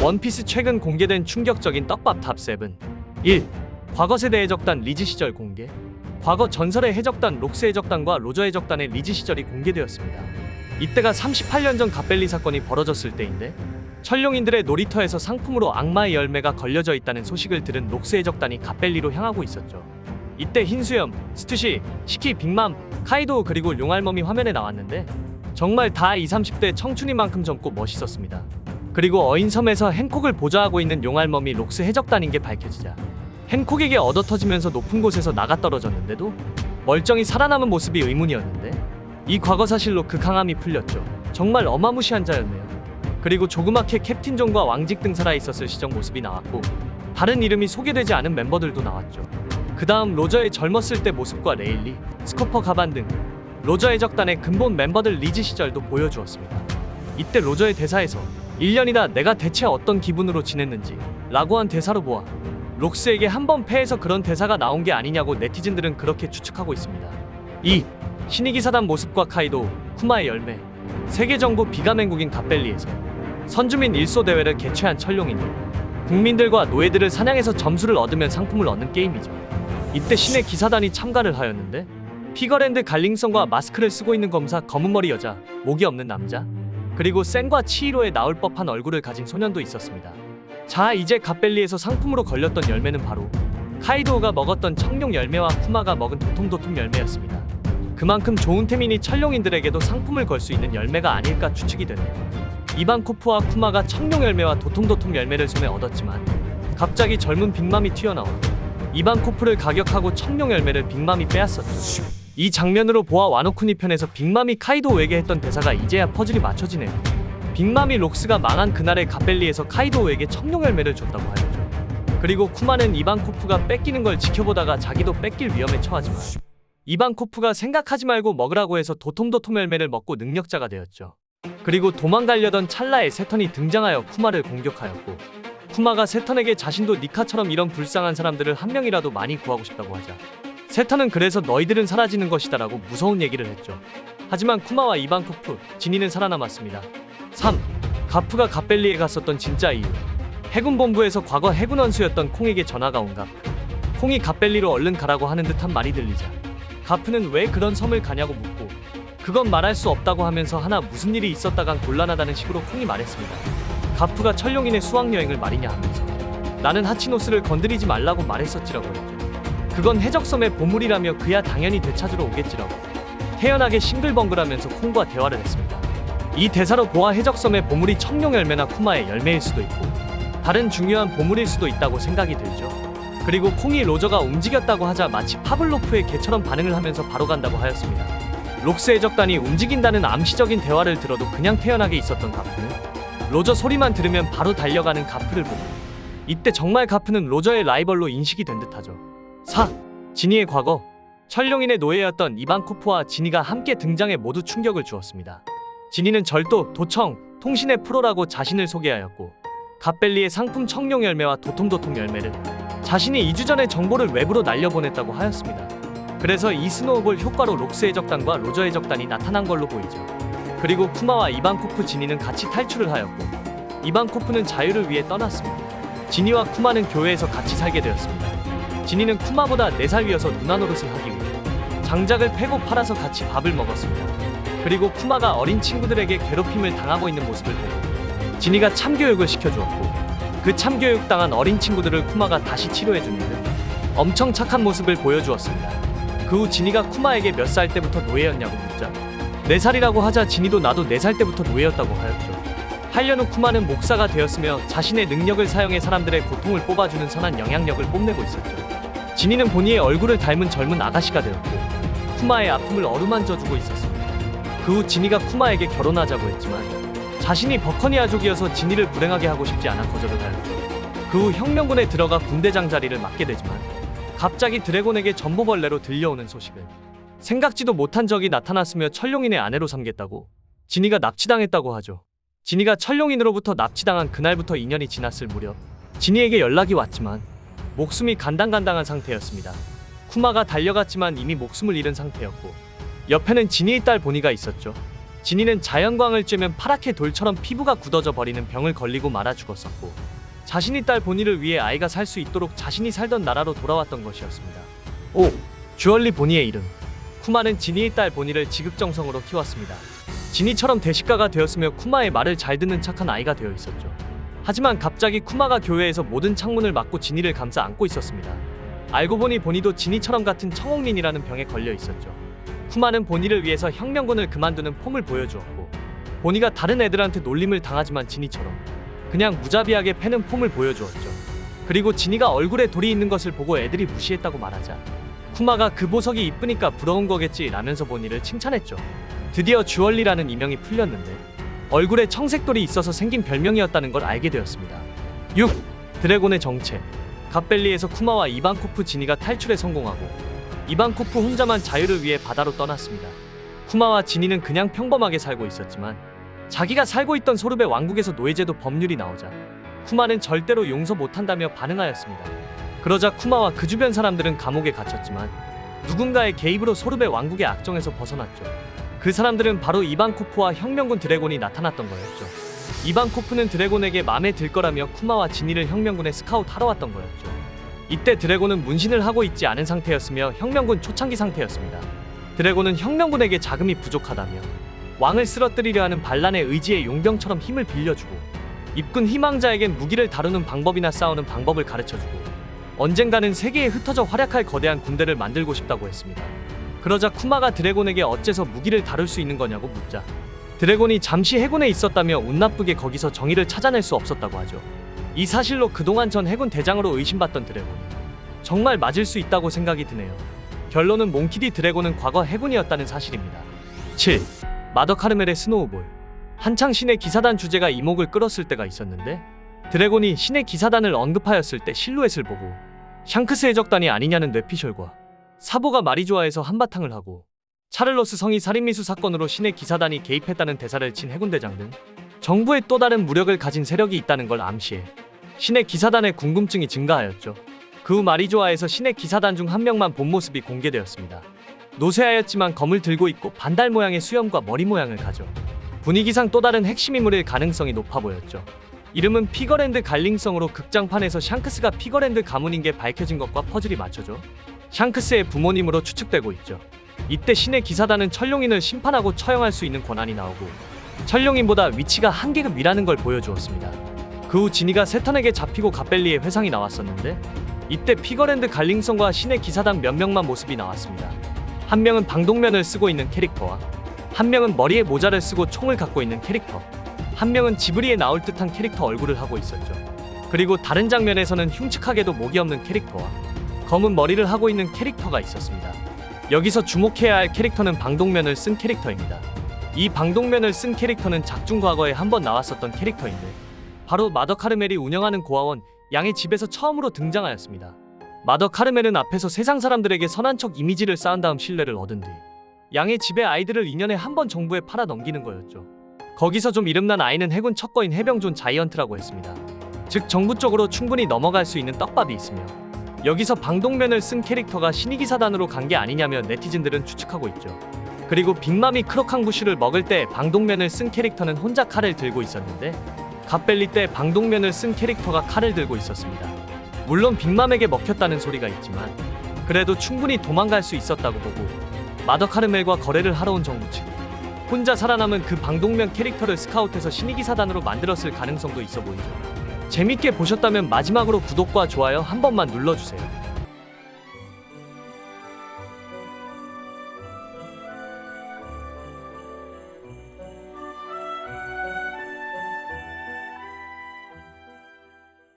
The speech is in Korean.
원피스 최근 공개된 충격적인 떡밥 탑7. 1. 과거 세대 해적단 리즈 시절 공개. 과거 전설의 해적단 록스 해적단과 로저 해적단의 리즈 시절이 공개되었습니다. 이때가 38년 전 갓벨리 사건이 벌어졌을 때인데, 천룡인들의 놀이터에서 상품으로 악마의 열매가 걸려져 있다는 소식을 들은 록스 해적단이 갓벨리로 향하고 있었죠. 이때 흰수염, 스투시, 시키, 빅맘, 카이도 그리고 용알머미 화면에 나왔는데 정말 다 20, 30대 청춘인 만큼 젊고 멋있었습니다. 그리고 어인섬에서 행콕을 보좌하고 있는 용알머미 록스 해적단인 게 밝혀지자 행콕에게 얻어터지면서 높은 곳에서 나가떨어졌는데도 멀쩡히 살아남은 모습이 의문이었는데, 이 과거 사실로 그 강함이 풀렸죠. 정말 어마무시한 자였네요. 그리고 조그맣게 캡틴 존과 왕직 등 살아있었을 시절 모습이 나왔고, 다른 이름이 소개되지 않은 멤버들도 나왔죠. 그 다음 로저의 젊었을 때 모습과 레일리, 스코퍼 가반 등 로저 해적단의 근본 멤버들 리즈 시절도 보여주었습니다. 이때 로저의 대사에서 1년이다 내가 대체 어떤 기분으로 지냈는지 라고 한 대사로 보아 록스에게 한 번 패해서 그런 대사가 나온 게 아니냐고 네티즌들은 그렇게 추측하고 있습니다. 2. 신이기사단 모습과 카이도, 쿠마의 열매. 세계정부 비가맹국인 갓벨리에서 선주민 일소 대회를 개최한 천룡인들, 국민들과 노예들을 사냥해서 점수를 얻으면 상품을 얻는 게임이죠. 이때 신의 기사단이 참가를 하였는데, 피거랜드 갈링성과 마스크를 쓰고 있는 검사, 검은머리 여자, 목이 없는 남자, 그리고 센과 치히로에 나올 법한 얼굴을 가진 소년도 있었습니다. 자, 이제 갓벨리에서 상품으로 걸렸던 열매는 바로 카이도우가 먹었던 청룡 열매와 쿠마가 먹은 도톰도톰 열매였습니다. 그만큼 좋은 템이니 천룡인들에게도 상품을 걸 수 있는 열매가 아닐까 추측이 되네요. 이반코프와 쿠마가 청룡 열매와 도톰도톰 열매를 손에 얻었지만 갑자기 젊은 빅맘이 튀어나와 이반코프를 가격하고 청룡 열매를 빅맘이 빼앗았죠. 이 장면으로 보아 와노쿠니 편에서 빅맘이 카이도우에게 했던 대사가 이제야 퍼즐이 맞춰지네요. 빅맘이 록스가 망한 그날의 갓벨리에서 카이도우에게 청룡 열매를 줬다고 하였죠. 그리고 쿠마는 이반코프가 뺏기는 걸 지켜보다가 자기도 뺏길 위험에 처하지만 이반코프가 생각하지 말고 먹으라고 해서 도톰도톰 열매를 먹고 능력자가 되었죠. 그리고 도망가려던 찰나에 세턴이 등장하여 쿠마를 공격하였고, 쿠마가 세턴에게 자신도 니카처럼 이런 불쌍한 사람들을 한 명이라도 많이 구하고 싶다고 하자 세턴은 그래서 너희들은 사라지는 것이다 라고 무서운 얘기를 했죠. 하지만 쿠마와 이반코프, 지니는 살아남았습니다. 3. 가프가 갓벨리에 갔었던 진짜 이유. 해군본부에서 과거 해군 원수였던 콩에게 전화가 온 가프. 콩이 갓벨리로 얼른 가라고 하는 듯한 말이 들리자 가프는 왜 그런 섬을 가냐고 묻고, 그건 말할 수 없다고 하면서 하나 무슨 일이 있었다간 곤란하다는 식으로 콩이 말했습니다. 가프가 천룡인의 수학여행을 말이냐 하면서 나는 하치노스를 건드리지 말라고 말했었지라고 했죠. 그건 해적섬의 보물이라며 그야 당연히 되찾으러 오겠지라고 태연하게 싱글벙글하면서 콩과 대화를 했습니다. 이 대사로 보아 해적섬의 보물이 청룡 열매나 쿠마의 열매일 수도 있고 다른 중요한 보물일 수도 있다고 생각이 들죠. 그리고 콩이 로저가 움직였다고 하자 마치 파블로프의 개처럼 반응을 하면서 바로 간다고 하였습니다. 록스 해적단이 움직인다는 암시적인 대화를 들어도 그냥 태연하게 있었던 가프는 로저 소리만 들으면 바로 달려가는 가프를 보고, 이때 정말 가프는 로저의 라이벌로 인식이 된 듯하죠. 4. 지니의 과거. 천룡인의 노예였던 이반코프와 지니가 함께 등장해 모두 충격을 주었습니다. 지니는 절도, 도청, 통신의 프로라고 자신을 소개하였고, 갓벨리의 상품 청룡 열매와 도톰도톰 열매를 자신이 2주 전에 정보를 외부로 날려보냈다고 하였습니다. 그래서 이 스노우볼 효과로 록스 해적단과 로저 해적단이 나타난 걸로 보이죠. 그리고 쿠마와 이반코프, 지니는 같이 탈출을 하였고, 이반코프는 자유를 위해 떠났습니다. 지니와 쿠마는 교회에서 같이 살게 되었습니다. 지니는 쿠마보다 4살 위여서 누나 노릇을 하기 위해 장작을 패고 팔아서 같이 밥을 먹었습니다. 그리고 쿠마가 어린 친구들에게 괴롭힘을 당하고 있는 모습을 보고 지니가 참교육을 시켜주었고, 그 참교육 당한 어린 친구들을 쿠마가 다시 치료해주는 엄청 착한 모습을 보여주었습니다. 그 후 지니가 쿠마에게 몇 살 때부터 노예였냐고 묻자 4살이라고 하자 지니도 나도 4살 때부터 노예였다고 하였죠. 8년 후 쿠마는 목사가 되었으며 자신의 능력을 사용해 사람들의 고통을 뽑아주는 선한 영향력을 뽐내고 있었죠. 지니는 보니의 얼굴을 닮은 젊은 아가씨가 되었고, 쿠마의 아픔을 어루만져주고 있었습니다. 그 후 지니가 쿠마에게 결혼하자고 했지만 자신이 버커니아족이어서 지니를 불행하게 하고 싶지 않아 거절을 하였죠. 그 후 혁명군에 들어가 군대장 자리를 맡게 되지만 갑자기 드래곤에게 전보벌레로 들려오는 소식을 생각지도 못한 적이 나타났으며 천룡인의 아내로 삼겠다고 지니가 납치당했다고 하죠. 지니가 천룡인으로부터 납치당한 그날부터 2년이 지났을 무렵 지니에게 연락이 왔지만 목숨이 간당간당한 상태였습니다. 쿠마가 달려갔지만 이미 목숨을 잃은 상태였고, 옆에는 지니의 딸 보니가 있었죠. 진이는 자연광을 쬐면 파랗게 돌처럼 피부가 굳어져 버리는 병을 걸리고 말아 죽었었고, 자신이 딸 보니를 위해 아이가 살 수 있도록 자신이 살던 나라로 돌아왔던 것이었습니다. 5. 주얼리 보니의 이름. 쿠마는 진이의 딸 보니를 지극정성으로 키웠습니다. 진이처럼 대식가가 되었으며 쿠마의 말을 잘 듣는 착한 아이가 되어 있었죠. 하지만 갑자기 쿠마가 교회에서 모든 창문을 막고 진이를 감싸 안고 있었습니다. 알고 보니 보니도 진이처럼 같은 청옥린이라는 병에 걸려 있었죠. 쿠마는 보니를 위해서 혁명군을 그만두는 폼을 보여주었고, 보니가 다른 애들한테 놀림을 당하지만 진이처럼 그냥 무자비하게 패는 폼을 보여주었죠. 그리고 진이가 얼굴에 돌이 있는 것을 보고 애들이 무시했다고 말하자 쿠마가 그 보석이 이쁘니까 부러운 거겠지 라면서 보니를 칭찬했죠. 드디어 주얼리라는 이명이 풀렸는데 얼굴에 청색돌이 있어서 생긴 별명이었다는 걸 알게 되었습니다. 6. 드래곤의 정체. 갓벨리에서 쿠마와 이반코프 진이가 탈출에 성공하고 이반코프 혼자만 자유를 위해 바다로 떠났습니다. 쿠마와 진이는 그냥 평범하게 살고 있었지만 자기가 살고 있던 소르베 왕국에서 노예제도 법률이 나오자 쿠마는 절대로 용서 못한다며 반응하였습니다. 그러자 쿠마와 그 주변 사람들은 감옥에 갇혔지만 누군가의 개입으로 소르베 왕국의 악정에서 벗어났죠. 그 사람들은 바로 이반코프와 혁명군 드래곤이 나타났던 거였죠. 이반코프는 드래곤에게 맘에 들 거라며 쿠마와 진이를 혁명군에 스카웃하러 왔던 거였죠. 이때 드래곤은 문신을 하고 있지 않은 상태였으며 혁명군 초창기 상태였습니다. 드래곤은 혁명군에게 자금이 부족하다며 왕을 쓰러뜨리려 하는 반란의 의지에 용병처럼 힘을 빌려주고 입군 희망자에겐 무기를 다루는 방법이나 싸우는 방법을 가르쳐주고 언젠가는 세계에 흩어져 활약할 거대한 군대를 만들고 싶다고 했습니다. 그러자 쿠마가 드래곤에게 어째서 무기를 다룰 수 있는 거냐고 묻자 드래곤이 잠시 해군에 있었다며 운 나쁘게 거기서 정의를 찾아낼 수 없었다고 하죠. 이 사실로 그동안 전 해군 대장으로 의심받던 드래곤이 정말 맞을 수 있다고 생각이 드네요. 결론은 몽키디 드래곤은 과거 해군이었다는 사실입니다. 7. 마더카르멜의 스노우볼. 한창 신의 기사단 주제가 이목을 끌었을 때가 있었는데 드래곤이 신의 기사단을 언급하였을 때 실루엣을 보고 샹크스 해적단이 아니냐는 뇌피셜과 사보가 말이 좋아해서 한바탕을 하고 차를로스 성이 살인미수 사건으로 신의 기사단이 개입했다는 대사를 친 해군대장 등 정부에 또 다른 무력을 가진 세력이 있다는 걸 암시해 신의 기사단의 궁금증이 증가하였죠. 그 후 말이 좋아해서 신의 기사단 중 한 명만 본 모습이 공개되었습니다. 노쇠하였지만 검을 들고 있고 반달 모양의 수염과 머리 모양을 가져 분위기상 또 다른 핵심 인물일 가능성이 높아 보였죠. 이름은 피거랜드 갈링성으로 극장판에서 샹크스가 피거랜드 가문인 게 밝혀진 것과 퍼즐이 맞춰져 샹크스의 부모님으로 추측되고 있죠. 이때 신의 기사단은 천룡인을 심판하고 처형할 수 있는 권한이 나오고 천룡인보다 위치가 한 계급 위라는 걸 보여주었습니다. 그 후 지니가 세턴에게 잡히고 갓벨리의 회상이 나왔었는데 이때 피거랜드 갈링성과 신의 기사단 몇 명만 모습이 나왔습니다. 한 명은 방독면을 쓰고 있는 캐릭터와 한 명은 머리에 모자를 쓰고 총을 갖고 있는 캐릭터, 한 명은 지브리에 나올 듯한 캐릭터 얼굴을 하고 있었죠. 그리고 다른 장면에서는 흉측하게도 목이 없는 캐릭터와 검은 머리를 하고 있는 캐릭터가 있었습니다. 여기서 주목해야 할 캐릭터는 방독면을 쓴 캐릭터입니다. 이 방독면을 쓴 캐릭터는 작중 과거에 한번 나왔었던 캐릭터인데 바로 마더 카르멜이 운영하는 고아원 양의 집에서 처음으로 등장하였습니다. 마더 카르멜은 앞에서 세상 사람들에게 선한 척 이미지를 쌓은 다음 신뢰를 얻은 뒤 양의 집의 아이들을 2년에 한 번 정부에 팔아 넘기는 거였죠. 거기서 좀 이름난 아이는 해군 첩거인 해병존 자이언트라고 했습니다. 즉 정부 쪽으로 충분히 넘어갈 수 있는 떡밥이 있으며 여기서 방독면을 쓴 캐릭터가 신의기사단으로 간 게 아니냐며 네티즌들은 추측하고 있죠. 그리고 빅맘이 크로캉부슈를 먹을 때 방독면을 쓴 캐릭터는 혼자 칼을 들고 있었는데 갓벨리 때 방독면을 쓴 캐릭터가 칼을 들고 있었습니다. 물론 빅맘에게 먹혔다는 소리가 있지만 그래도 충분히 도망갈 수 있었다고 보고 마더 카르멜과 거래를 하러 온 정부 측이 혼자 살아남은 그 방독면 캐릭터를 스카웃해서 신의기사단으로 만들었을 가능성도 있어 보이죠. 재밌게 보셨다면 마지막으로 구독과 좋아요 한 번만 눌러주세요.